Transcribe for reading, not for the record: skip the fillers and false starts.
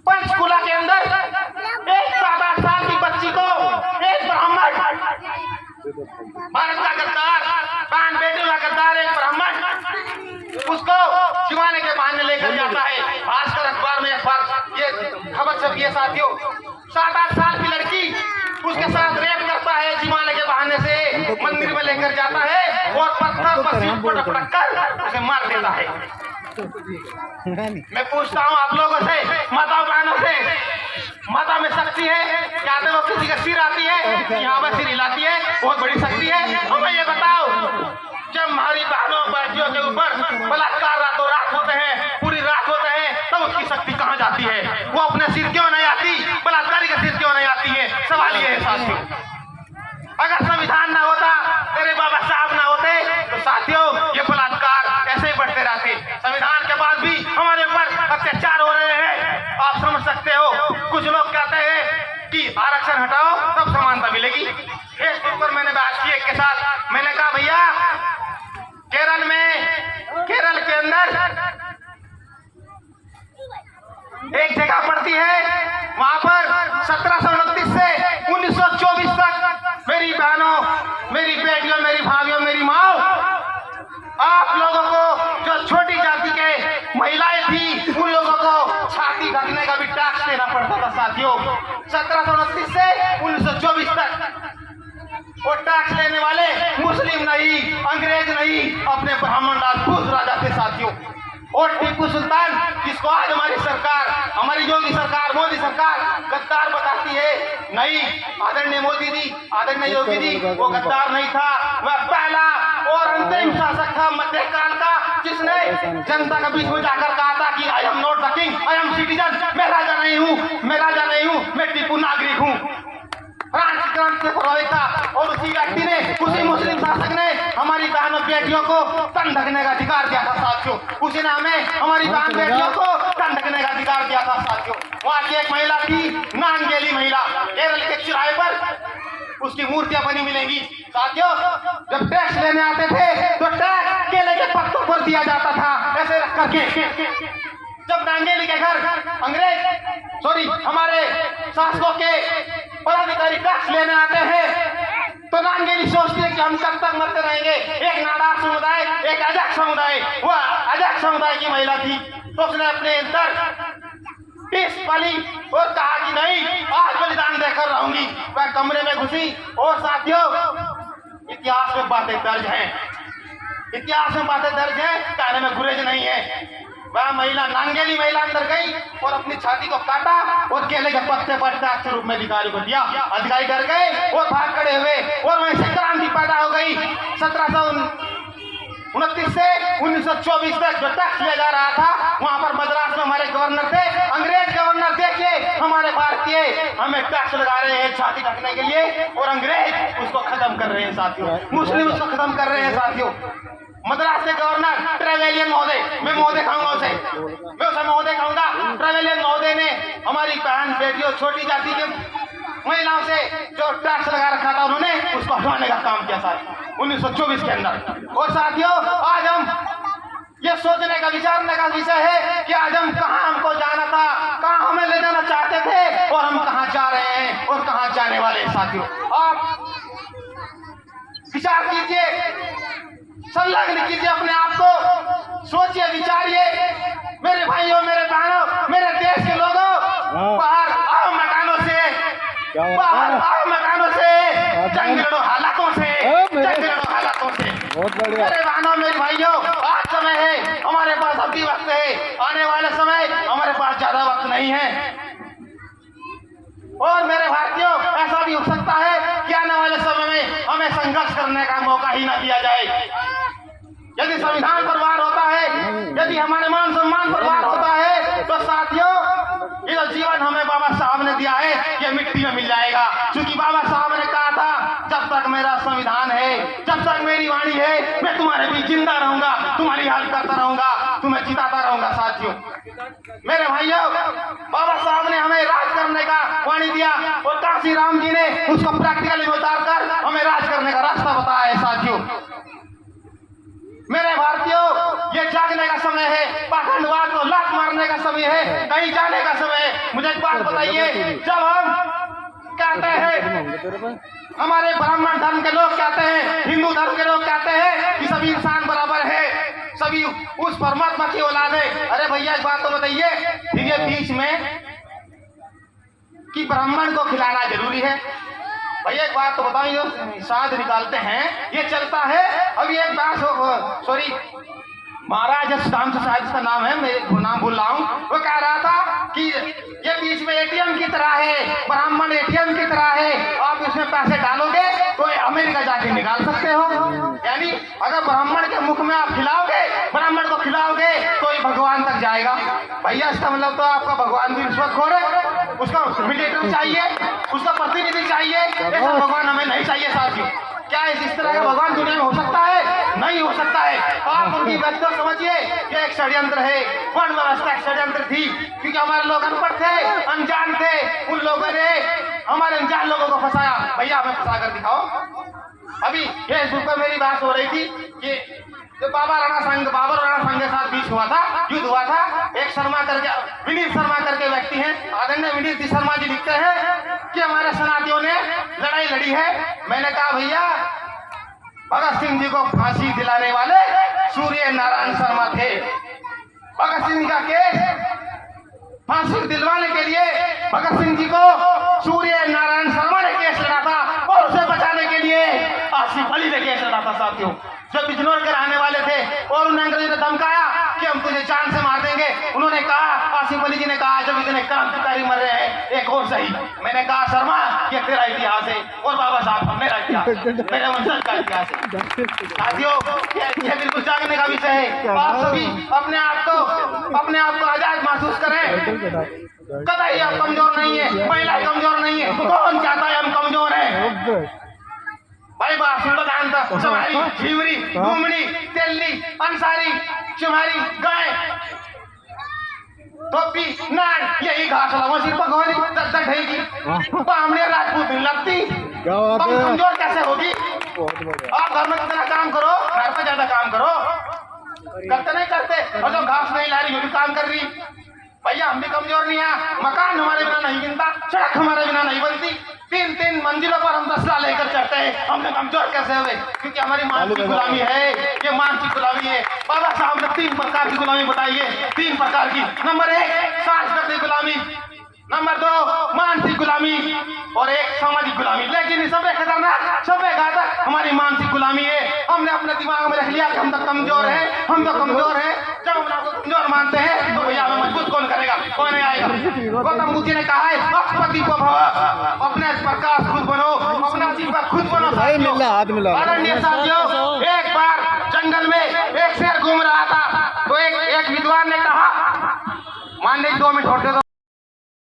पंचकुला के अंदर एक 7-8 साल की बच्ची को एक ब्राह्मण, भारत का गद्दार, बहन बेटी का गद्दार एक ब्राह्मण उसको छिपाने के बहाने लेकर जाता है। भास्कर अखबार में ये खबर छपी है साथियों। 7-8 साल की लड़की उसके साथ रेप करता है, छिपाने के बहाने से मंदिर में लेकर जाता है और पत्थर पर सिर पटक कर उसे मार देता है। मैं पूछता हूँ आप लोगों से, माता बहनों से, माता में शक्ति है क्या? वो किसी का सिर आती है, यहाँ पर सिर हिलाती है, बहुत बड़ी शक्ति है। हमें ये बताओ, जब हमारी बहनों बेटियों के ऊपर बलात्कार रातों रात होते हैं, पूरी रात होते हैं, तब उसकी शक्ति कहाँ जाती है? वो अपने सिर क्यों नहीं आती? बलात्कारी का सिर क्यों नहीं आती है? सवाल ये है साथियों। अगर संविधान ना होता, तेरे बाबा साहब ना होते, तो साथियों ये बलात्कार ऐसे ही बढ़ते रहते। संविधान के बाद भी हमारे ऊपर अत्याचार हो रहे हैं, आप समझ सकते हो। कुछ लोग कहते हैं कि आरक्षण हटाओ तब समानता मिलेगी। फेसबुक पर मैंने बात की एक के साथ, मैंने कहा भैया केरल के अंदर एक जगह पड़ती है, वहां पर 1729 से 1924 तक मेरी बहनों, मेरी बेटियों, मेरी भाइयों, मेरी माँ, आप लोगों को जो छोटी जाति के महिलाएं थी उन लोगों को छाती ढकने का भी टैक्स देना पड़ता था साथियों। 1729 से 1924 तक वो टैक्स लेने वाले मुस्लिम नहीं, अंग्रेज नहीं, अपने ब्राह्मण राजपूत राजा थे साथियों। और टीपू सुल्तान, जिसको आज हमारी सरकार, हमारी योगी सरकार, मोदी सरकार गद्दार बताती है, नहीं आदरणीय मोदी जी, आदरणीय योगी जी, वो गद्दार नहीं था। वह पहला और अंतिम शासक था मध्यकाल का, जिसने जनता के बीच में जाकर कहा था कि I am not the king, I am citizen, मैं राजा नहीं हूँ, मैं राजा नहीं हूँ, मैं टीपू नागरिक हूँ। फ्रांस क्रांति से प्रभावित था और उसी व्यक्ति ने, उसी मुस्लिम शासक ने हमारी बहनों बेटियों को तन ढकने का अधिकार दिया था साथियों। उसी ने हमें, हमारी बहन बेटियों को तन ढकने का अधिकार दिया था साथियों। वहाँ की एक महिला थी, नांगेली महिला, केरल के चौराहे पर उसकी मूर्तियां बनी मिलेंगी साथियों। जब टैक्स लेने आते थे तो टैक्स केले के पत्तों पर दिया जाता था, ऐसे रख करके। जब नांगेली के घर हमारे शासकों के पदाधिकारी टैक्स लेने आते हैं तो नांगेली सोचती है कि हम कब तक मरते रहेंगे। एक नाडार समुदाय, एक अजक समुदाय, वह अजक समुदाय की महिला थी, तो उसने अपने अंदर टीस पाली और कहा कि नहीं, आज बलिदान देकर रहूंगी। वह कमरे में घुसी और साथियों इतिहास में बातें दर्ज हैं, इतिहास में बातें दर्ज हैं, कहने में गुरेज नहीं है। वह महिला, नांगेली महिला अंदर गई और अपनी छाती को काटा और केले के पत्ते पर टैक्स के रूप में अधिकारी को दिया। अधिकारी डर गए और भाग खड़े हुए और वहीं से क्रांति पैदा हो गई। 1729 से 1924 तक जो टैक्स लिया जा रहा था, वहां पर मद्रास में हमारे गवर्नर थे, अंग्रेज गवर्नर। देखिए हमारे भारतीय हमें टैक्स लगा रहे हैं छाती ढकने के लिए और अंग्रेज उसको खत्म कर रहे हैं साथियों, मुस्लिम उसको खत्म कर रहे हैं साथियों। मद्रास के गवर्नर ट्रेवेलियन महोदय, मैं महोदय खाऊंगा उसे, मैं उसे महोदय खाऊंगा। ट्रेवेलियन महोदय ने हमारी बहन बेटियों, छोटी जाति के महिलाओं से जो टैक्स लगा रखा था, उन्होंने उसको हटाने का काम किया साथ 1924 के अंदर। और साथियों आज हम ये सोचने का, विचारने का विषय है कि आज हम कहाँ हमको जाना था, कहाँ हमें ले जाना चाहते थे और हम कहाँ जा रहे हैं और कहाँ जाने वाले हैं साथियों। आप विचार कीजिए, संलग्न कीजिए अपने आप को, सोचिए, विचारिए। मेरे भाइयों, मेरे बहनों, मेरे देश के लोगों, बाहर आओ मकानों से, बाहर आओ मकानों से, जंग लड़ो हालातों से, जंग लड़ो हालातों से। मेरे बहनों, मेरे भाइयों, आज समय है, हमारे पास अभी वक्त है, आने वाले समय हमारे पास ज्यादा वक्त नहीं है। और मेरे भारतीयों, ऐसा भी हो सकता है कि आने वाले समय में हमें संघर्ष करने का मौका ही न दिया जाए। यदि संविधान पर वार होता है, यदि हमारे मान सम्मान पर वार होता है, तो साथियों ये जो जीवन हमें बाबा साहब ने दिया है ये मिट्टी में मिल जाएगा। क्योंकि बाबा साहब ने कहा था, जब तक मेरा संविधान है, जब तक मेरी वाणी है, मैं तुम्हारे बीच जिंदा रहूंगा, तुम्हारी हाल करता रहूंगा, तुम्हें जिताता रहूंगा। साथियों मेरे भाइयों, बाबा साहब ने हमें राज करने का वाणी दिया और काशी राम जी ने उसको प्रैक्टिकली में उतार कर हमें राज करने का रास्ता बताया है। साथियों मेरे भारतीयों, ये जागने का समय है, पाखंडवाद को लात मारने का समय है, कहीं जाने का समय है। मुझे एक बात बताइए, जब हम कहते हैं, हमारे ब्राह्मण धर्म के लोग कहते हैं, हिंदू धर्म के लोग कहते हैं कि सभी इंसान बराबर है, सभी उस परमात्मा की औलाद है। अरे भैया एक बात तो बताइए, फिर ये बीच में कि ब्राह्मण को खिलाना जरूरी है। भैया एक बात तो बताओ, शाद निकालते हैं, ये चलता है। अभी एक बात, सॉरी, महाराज राम शायद इसका नाम है, मैं नाम भूल रहा हूँ, वो कह रहा था कि ये बीच में एटीएम की तरह है, ब्राह्मण एटीएम की तरह है, आप इसमें पैसे डालोगे तो अमेरिका जाके निकाल सकते हो। यानी अगर ब्राह्मण के मुख में आप खिलाओगे, ब्राह्मण को खिलाओगे तो ये भगवान तक जाएगा। भैया इसका मतलब तो आपका भगवान भी रिश्वतखोर है, उसका मीडिएटर चाहिए, उसका प्रतिनिधि चाहिए। ऐसा भगवान हमें नहीं चाहिए साथियों। क्या इस तरह का भगवान दुनिया में हो सकता है? नहीं हो सकता है। आप उनकी बात को समझिए, ये एक षड्यंत्र है, वर्ण व्यवस्था एक षड्यंत्र थी, क्योंकि हमारे लोग अनपढ़ थे, अनजान थे, उन लोगों ने हमारे अनजान लोगों को फंसाया। भैया हमें फंसा कर दिखाओ। अभी फेसबुक पर मेरी बात हो रही थी कि जो बाबर राणा संघ के साथ बीच हुआ था, युद्ध हुआ था। एक शर्मा करके, विनीत शर्मा करके व्यक्ति हैं, आदरणीय विनीत शर्मा जी लिखते हैं कि हमारे सनातियों ने लड़ाई लड़ी है। मैंने कहा भैया, भगत सिंह जी को फांसी दिलाने वाले सूर्य नारायण शर्मा थे। भगत सिंह का केस फांसी दिलवाने के लिए भगत सिंह जी को सूर्य नारायण शर्मा ने केस लड़ा था, और उसे बचाने के लिए आसिफ अली ने केस लड़ा था साथियों, जो बिजनौर के रहने वाले थे। और उन्हें अंग्रेजों ने धमकाया कि हम तुझे जान से मार देंगे। उन्होंने कहा, आसिफ अली जी ने कहा, जब इतने क्रांतिकारी मर रहे हैं, एक और सही। मैंने कहा शर्मा, ये तेरा इतिहास है और बाबा साहब का मेरा इतिहास, मेरे वंशज का इतिहास है। साथियों, ये बिल्कुल जागने का विषय है। आप सभी अपने आप को आजाद महसूस करें। कतई आप कमजोर नहीं है, महिला कमजोर नहीं है। कौन चाहता है हम कमजोर हैं? भाई चमारी, झीवरी, घूमनी, तेली, अंसारी, चुमारी, गाय, टोपी, नाड़, यही घास लगा सिर्फ भगवानी दर्द ढेगी। बामणे राजपूत नहीं लगती, तुम कमजोर कैसे होगी? आप घर में कितना काम करो, घर पे ज्यादा काम करो, करते नहीं करते, और जो घास नहीं ला रही वो भी काम कर रही। भैया हम भी कमजोर नहीं है, मकान हमारे बिना नहीं गिनता, सड़क हमारे बिना नहीं बनती, 3-3 मंजिलों पर हम 10 साल लेकर चढ़ते हैं। हमने कमजोर कैसे हुए? क्योंकि हमारी मानसिक गुलामी है, ये मानसिक गुलामी है। बाबा साहब ने 3 प्रकार की गुलामी बताई है, 3 प्रकार की। नंबर 1 सांस्कृतिक गुलामी, नंबर 2 मानसिक गुलामी, और 1 सामाजिक गुलामी। लेकिन सबसे खतरनाक, सबसे घातक हमारी मानसिक गुलामी है। हमने अपने दिमाग में रख लिया कि हम तो कमजोर हैं, हम तो कमजोर हैं। जब हम आपको कमजोर मानते हैं तो भैया हमें मजबूत कौन करेगा? कोई नहीं आएगा। गौतम बुद्ध जी ने कहा है, अपपति को भव, अपने प्रकाश खुद बनो, अपना जीवन खुद बनो। आदरणीय साथियों, एक बार जंगल में एक शेर घूम रहा था, तो एक विद्वान ने कहा, मान लीजिए 2 मिनट छोड़ दे दो।